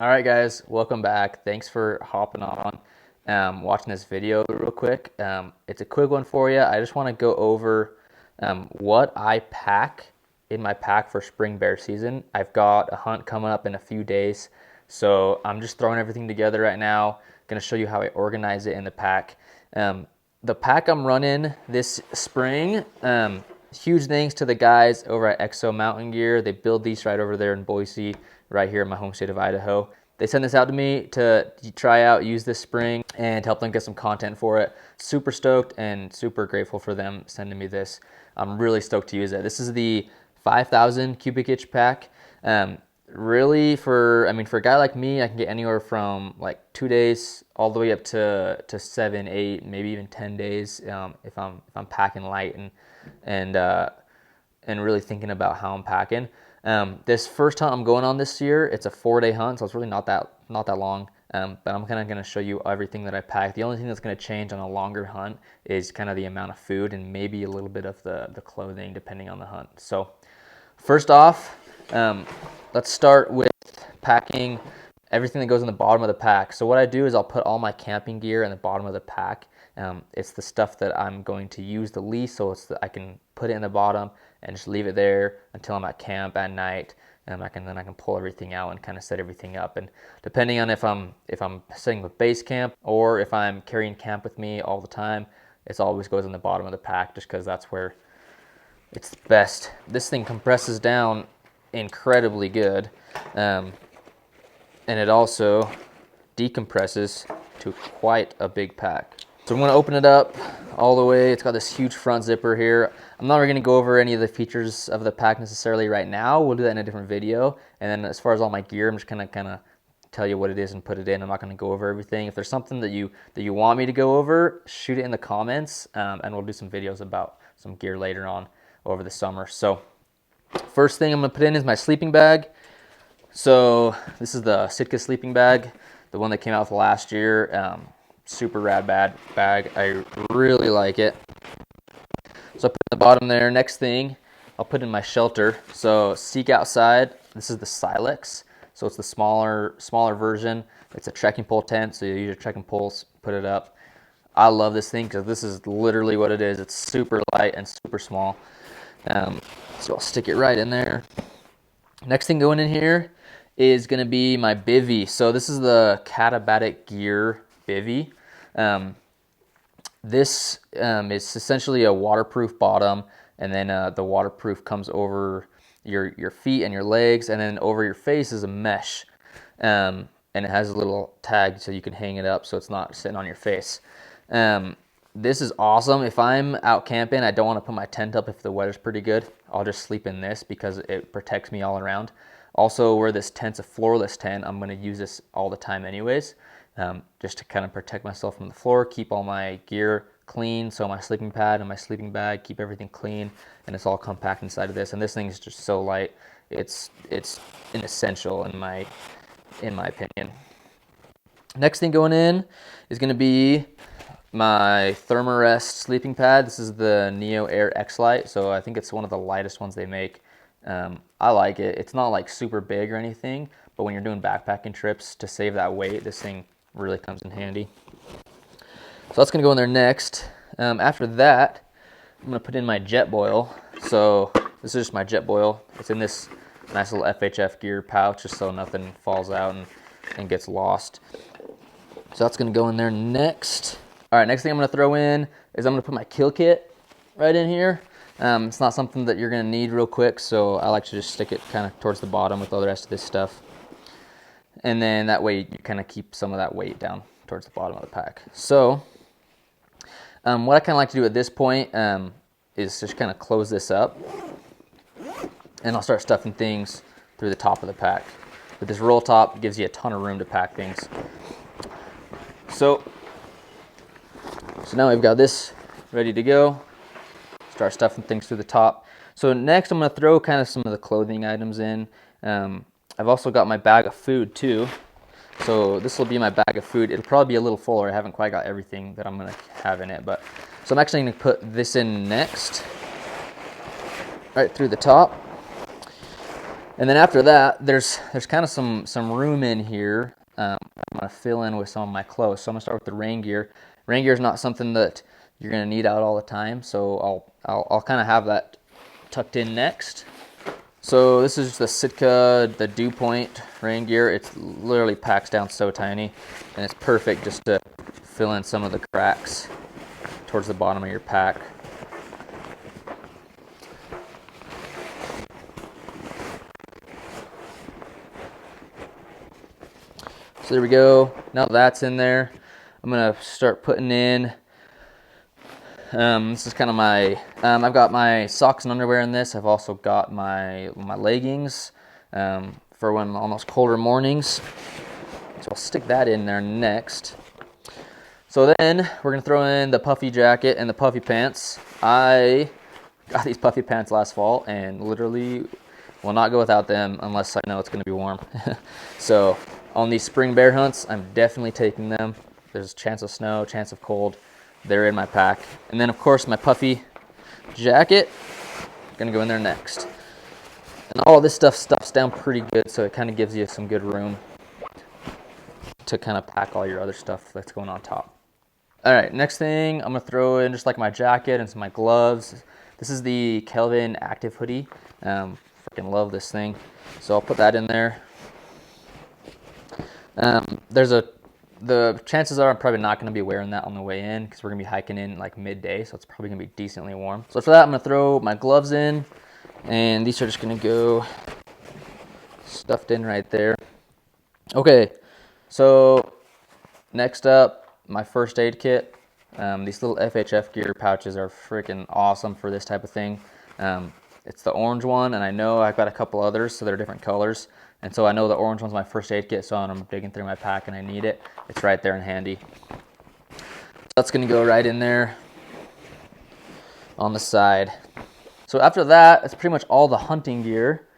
All right, guys, welcome back. Thanks for hopping on, watching this video real quick. It's a quick one for you. I just want to go over what I pack in my pack for spring bear season. I've got a hunt coming up in a few days, so I'm just throwing everything together right now. Going to show you how I organize it in the pack. The pack I'm running this spring, huge thanks to the guys over at EXO Mountain Gear. They build these right over there in Boise, right here in my home state of Idaho. They sent this out to me to try out, use this spring, and help them get some content for it. Super stoked and super grateful for them sending me this. I'm really stoked to use it. This is the 5,000 cubic inch pack. Really, for a guy like me, I can get anywhere from like 2 days all the way up to 7, 8, maybe even 10 days if I'm packing light and really thinking about how I'm packing. This first hunt I'm going on this year, it's a 4-day hunt, so it's really not that long. But I'm kind of going to show you everything that I pack. The only thing that's going to change on a longer hunt is kind of the amount of food and maybe a little bit of the clothing depending on the hunt. So first off, let's start with packing everything that goes in the bottom of the pack. So what I do is I'll put all my camping gear in the bottom of the pack. It's the stuff that I'm going to use the least, so I can put it in the bottom and just leave it there until I'm at camp at night, and I can pull everything out and kind of set everything up. And depending on if I'm setting up base camp or if I'm carrying camp with me all the time, it always goes in the bottom of the pack just because that's where it's the best. This thing compresses down incredibly good, and it also decompresses to quite a big pack. So I'm going to open it up all the way. It's got this huge front zipper here. I'm not really going to go over any of the features of the pack necessarily right now. We'll do that in a different video. And then as far as all my gear, I'm just going to kind of tell you what it is and put it in. I'm not going to go over everything. If there's something that you want me to go over, shoot it in the comments, and we'll do some videos about some gear later on over the summer. So first thing I'm going to put in is my sleeping bag. So this is the Sitka sleeping bag, the one that came out with last year. Super rad bag. I really like it. So I put it in the bottom there. Next thing, I'll put in my shelter. So Seek Outside, this is the Silex. So it's the smaller version. It's a trekking pole tent, so you use your trekking poles, put it up. I love this thing because this is literally what it is. It's super light and super small. So I'll stick it right in there. Next thing going in here is going to be my Bivvy. So this is the Katabatic Gear Bivvy. This is essentially a waterproof bottom, and then the waterproof comes over your feet and your legs, and then over your face is a mesh, and it has a little tag so you can hang it up so it's not sitting on your face. This is awesome. If I'm out camping, I don't want to put my tent up if the weather's pretty good. I'll just sleep in this because it protects me all around. Also, where this tent's a floorless tent, I'm going to use this all the time anyways, just to kind of protect myself from the floor, keep all my gear clean, so my sleeping pad and my sleeping bag, keep everything clean, and it's all compact inside of this. And this thing is just so light, it's an essential in my opinion. Next thing going in is going to be my Thermarest sleeping pad. This is the Neo Air X Lite, so I think it's one of the lightest ones they make. I like it. It's not like super big or anything, but when you're doing backpacking trips, to save that weight, this thing really comes in handy. So that's going to go in there next. After that, I'm going to put in my Jetboil. So this is just my Jetboil. It's in this nice little FHF gear pouch just so nothing falls out and gets lost. So that's going to go in there next. All right, next thing I'm going to throw in is I'm going to put my kill kit right in here. It's not something that you're going to need real quick, so I like to just stick it kind of towards the bottom with all the rest of this stuff. And then that way you kind of keep some of that weight down towards the bottom of the pack. So what I kind of like to do at this point is just kind of close this up, and I'll start stuffing things through the top of the pack. With this roll top, it gives you a ton of room to pack things. So now we've got this ready to go. Start stuffing things through the top. So next I'm going to throw kind of some of the clothing items in. I've also got my bag of food too. So this will be my bag of food. It'll probably be a little fuller. I haven't quite got everything that I'm going to have in it. So I'm actually going to put this in next. Right through the top. And then after that, there's kind of some room in here. I'm gonna fill in with some of my clothes. So I'm gonna start with the rain gear. Rain gear is not something that you're gonna need out all the time, so I'll kind of have that tucked in next. So this is the Sitka, the Dew Point rain gear. It literally packs down so tiny, and it's perfect just to fill in some of the cracks towards the bottom of your pack. So there we go. Now that's in there, I'm gonna start putting in. This is kind of my. I've got my socks and underwear in this. I've also got my leggings for when on those colder mornings. So I'll stick that in there next. So then we're gonna throw in the puffy jacket and the puffy pants. I got these puffy pants last fall and literally will not go without them unless I know it's gonna be warm. So on these spring bear hunts, I'm definitely taking them. There's a chance of snow, chance of cold. They're in my pack. And then of course my puffy jacket, gonna go in there next. And all this stuff stuffs down pretty good, so it kind of gives you some good room to kind of pack all your other stuff that's going on top. All right, next thing I'm gonna throw in just like my jacket and some of my gloves. This is the Kelvin Active Hoodie. Freaking love this thing. So I'll put that in there. The chances are I'm probably not going to be wearing that on the way in because we're going to be hiking in like midday, so it's probably going to be decently warm. So for that, I'm going to throw my gloves in, and these are just going to go stuffed in right there. Okay, so next up, my first aid kit. These little FHF gear pouches are freaking awesome for this type of thing. It's the orange one, and I know I've got a couple others, so they're different colors. And so I know the orange one's my first aid kit, so when I'm digging through my pack and I need it, it's right there and handy. So that's gonna go right in there on the side. So after that, it's pretty much all the hunting gear.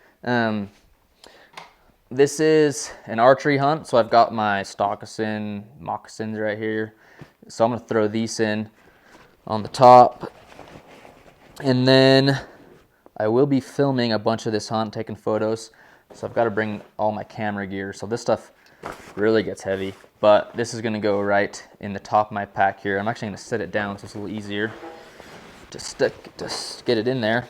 This is an archery hunt, so I've got my moccasins right here. So I'm gonna throw these in on the top. And then I will be filming a bunch of this hunt, taking photos. So I've got to bring all my camera gear. So this stuff really gets heavy, but this is going to go right in the top of my pack here. I'm actually going to set it down so it's a little easier to get it in there.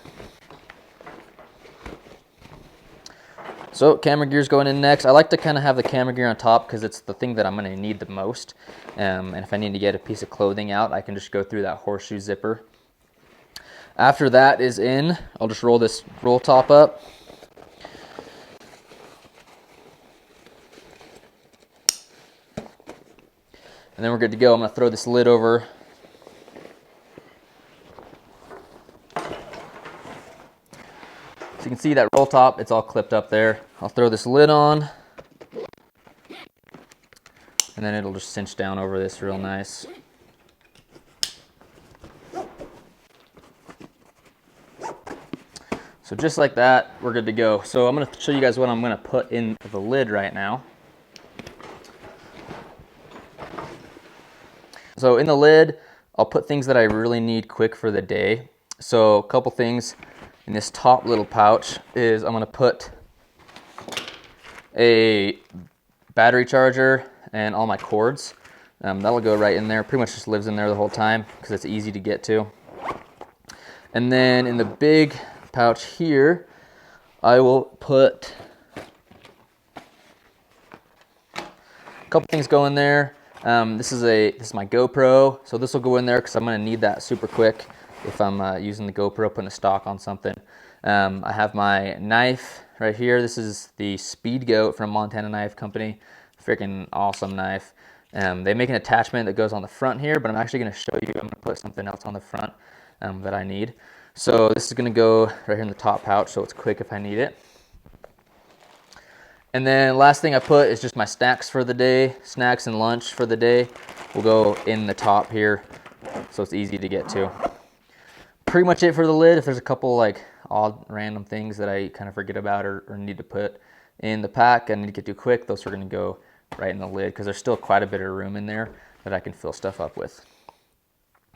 So camera gear is going in next. I like to kind of have the camera gear on top because it's the thing that I'm going to need the most. And if I need to get a piece of clothing out, I can just go through that horseshoe zipper. After that is in, I'll just roll this roll top up. And then we're good to go. I'm going to throw this lid over. So you can see that roll top, it's all clipped up there. I'll throw this lid on. And then it'll just cinch down over this real nice. So just like that, we're good to go. So I'm going to show you guys what I'm going to put in the lid right now. So in the lid, I'll put things that I really need quick for the day. So a couple things in this top little pouch is I'm going to put a battery charger and all my cords. That'll go right in there. Pretty much just lives in there the whole time because it's easy to get to. And then in the big pouch here, I will put a couple things go in there. This is my GoPro, so this will go in there because I'm going to need that super quick if I'm using the GoPro, putting a stock on something. I have my knife right here. This is the Speed Goat from Montana Knife Company. Freaking awesome knife. They make an attachment that goes on the front here, but I'm actually going to show you. I'm going to put something else on the front that I need. So this is going to go right here in the top pouch, so it's quick if I need it. And then last thing I put is just my snacks for the day. Snacks and lunch for the day will go in the top here, so it's easy to get to. Pretty much it for the lid. If there's a couple like odd random things that I kind of forget about or need to put in the pack, I need to get to quick, those are going to go right in the lid because there's still quite a bit of room in there that I can fill stuff up with.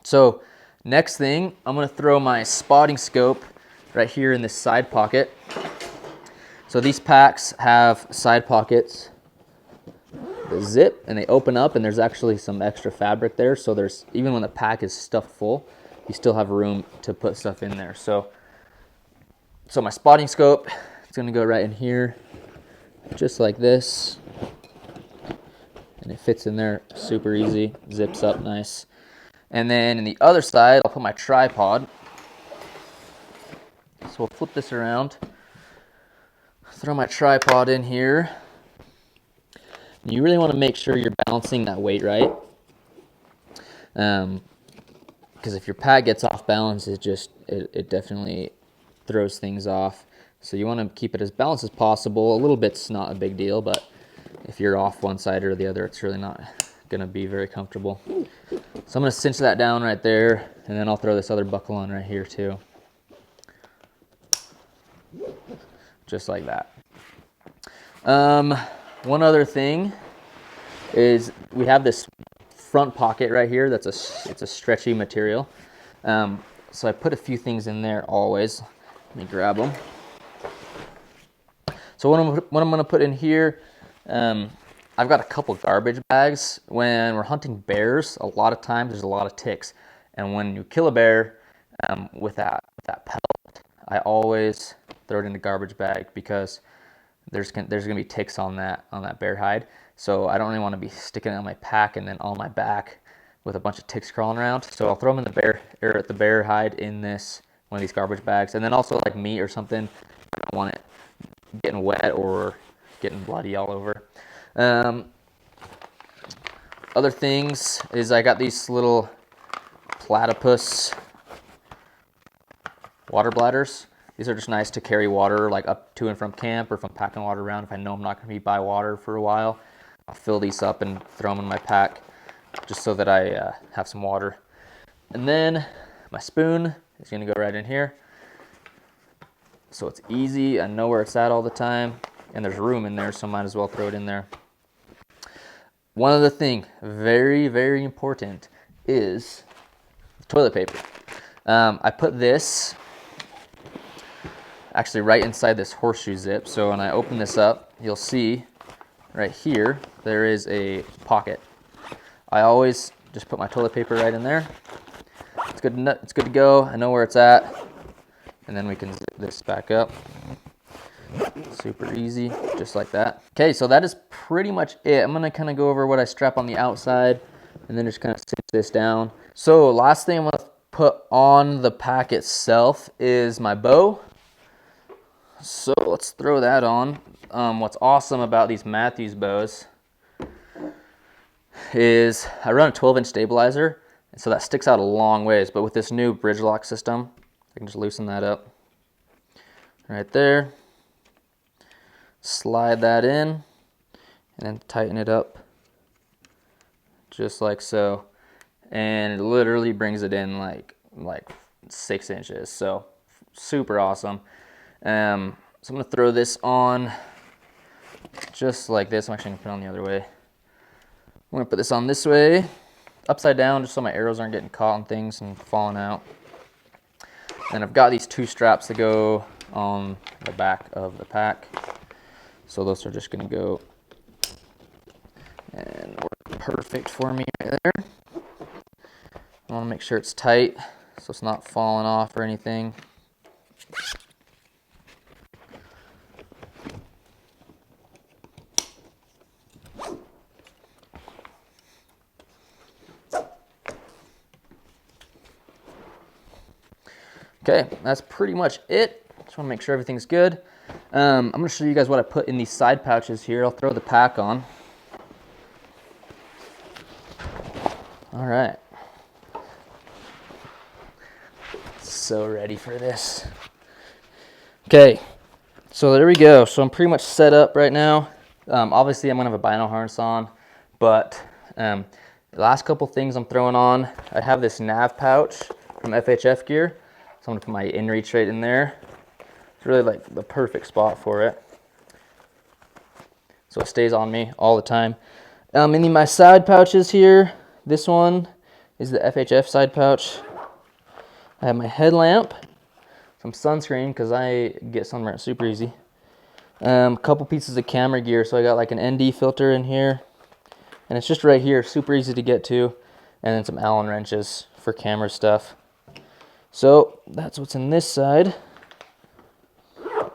So next thing, I'm going to throw my spotting scope right here in this side pocket. So these packs have side pockets, the zip, and they open up, and there's actually some extra fabric there. So there's, even when the pack is stuffed full, you still have room to put stuff in there. So my spotting scope, it's gonna go right in here, just like this. And it fits in there super easy, zips up nice. And then in the other side, I'll put my tripod. So we'll flip this around, throw my tripod in here. You really want to make sure you're balancing that weight right. Because if your pad gets off balance, it definitely throws things off. So you want to keep it as balanced as possible. A little bit's not a big deal, but if you're off one side or the other, it's really not going to be very comfortable. So I'm going to cinch that down right there, and then I'll throw this other buckle on right here too. Just like that. One other thing is we have this front pocket right here. It's a stretchy material. So I put a few things in there always. Let me grab them. So what I'm going to put in here, I've got a couple garbage bags. When we're hunting bears, a lot of times there's a lot of ticks. And when you kill a bear with that pellet, I always throw it in the garbage bag because there's gonna be ticks on that bear hide. So I don't really want to be sticking it on my pack and then on my back with a bunch of ticks crawling around. So I'll throw them in the bear hide in one of these garbage bags. And then also like meat or something, I don't want it getting wet or getting bloody all over. Other things is I got these little platypus water bladders. These are just nice to carry water like up to and from camp, or if I'm packing water around. If I know I'm not going to be by water for a while, I'll fill these up and throw them in my pack just so that I have some water. And then my spoon is going to go right in here. So it's easy. I know where it's at all the time, and there's room in there, so I might as well throw it in there. One other thing, very, very important, is toilet paper. I put this actually right inside this horseshoe zip. So when I open this up, you'll see right here, there is a pocket. I always just put my toilet paper right in there. It's good to go. I know where it's at. And then we can zip this back up. Super easy, just like that. Okay, so that is pretty much it. I'm gonna kind of go over what I strap on the outside and then just kind of cinch this down. So last thing I'm gonna put on the pack itself is my bow. So let's throw that on. What's awesome about these Matthews bows is I run a 12-inch stabilizer, and so that sticks out a long ways. But with this new bridge lock system, I can just loosen that up right there, slide that in, and then tighten it up just like so, and it literally brings it in like 6 inches. So super awesome. So I'm gonna throw this on just like this. I'm actually gonna put it on the other way. I'm gonna put this on this way, upside down, just so my arrows aren't getting caught on things and falling out. And I've got these 2 straps that go on the back of the pack. So those are just gonna go and work perfect for me right there. I wanna make sure it's tight so it's not falling off or anything. Okay, that's pretty much it. Just want to make sure everything's good. I'm going to show you guys what I put in these side pouches here. I'll throw the pack on. All right. So ready for this. Okay, so there we go. So I'm pretty much set up right now. Obviously, I'm going to have a bino harness on, but the last couple things I'm throwing on, I have this nav pouch from FHF Gear. So I'm gonna put my inReach right in there. It's really like the perfect spot for it. So it stays on me all the time. In my side pouches here, this one is the FHF side pouch. I have my headlamp, some sunscreen because I get sunburned super easy. Couple pieces of camera gear. So I got like an ND filter in here, and it's just right here, super easy to get to, and then some Allen wrenches for camera stuff. So that's what's in this side. So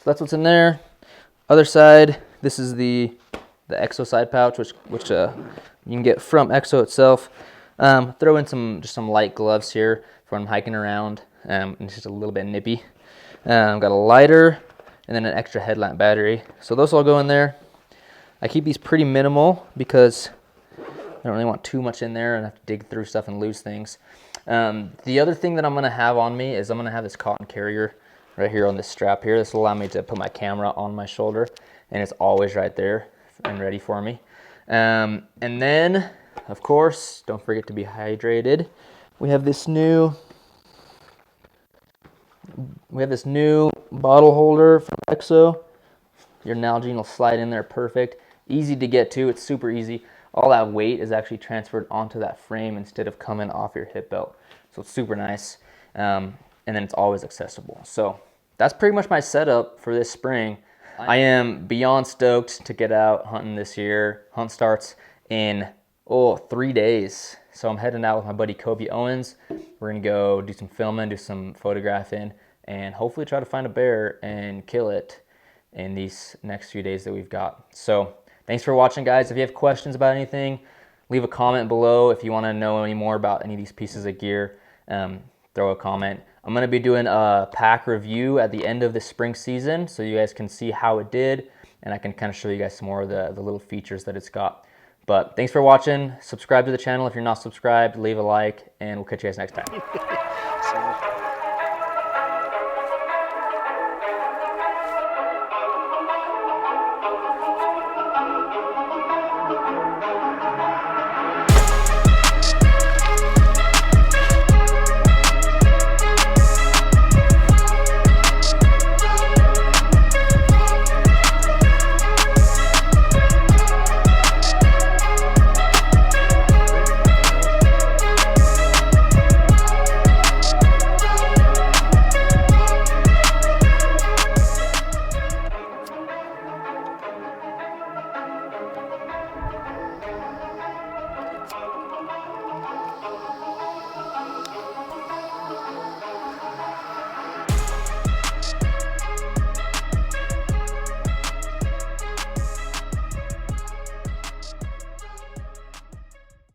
that's what's in there. Other side, this is the EXO side pouch, which you can get from EXO itself. Throw in just some light gloves here for when I'm hiking around, and it's just a little bit nippy. Got a lighter and then an extra headlamp battery. So those all go in there. I keep these pretty minimal because I don't really want too much in there and have to dig through stuff and lose things. The other thing that I'm gonna have on me is I'm gonna have this cotton carrier right here on this strap here. This will allow me to put my camera on my shoulder, and it's always right there and ready for me. And then, of course, don't forget to be hydrated. We have this new bottle holder from EXO. Your Nalgene will slide in there perfect. Easy to get to, it's super easy. All that weight is actually transferred onto that frame instead of coming off your hip belt. So it's super nice. And then it's always accessible. So that's pretty much my setup for this spring. I am beyond stoked to get out hunting this year. Hunt starts in 3 days. So I'm heading out with my buddy Kobe Owens. We're gonna go do some filming, do some photographing, and hopefully try to find a bear and kill it in these next few days that we've got. So thanks for watching, guys. If you have questions about anything, leave a comment below. If you want to know any more about any of these pieces of gear, throw a comment. I'm going to be doing a pack review at the end of the spring season so you guys can see how it did, and I can kind of show you guys some more of the little features that it's got. But thanks for watching. Subscribe to the channel if you're not subscribed. Leave a like, and we'll catch you guys next time.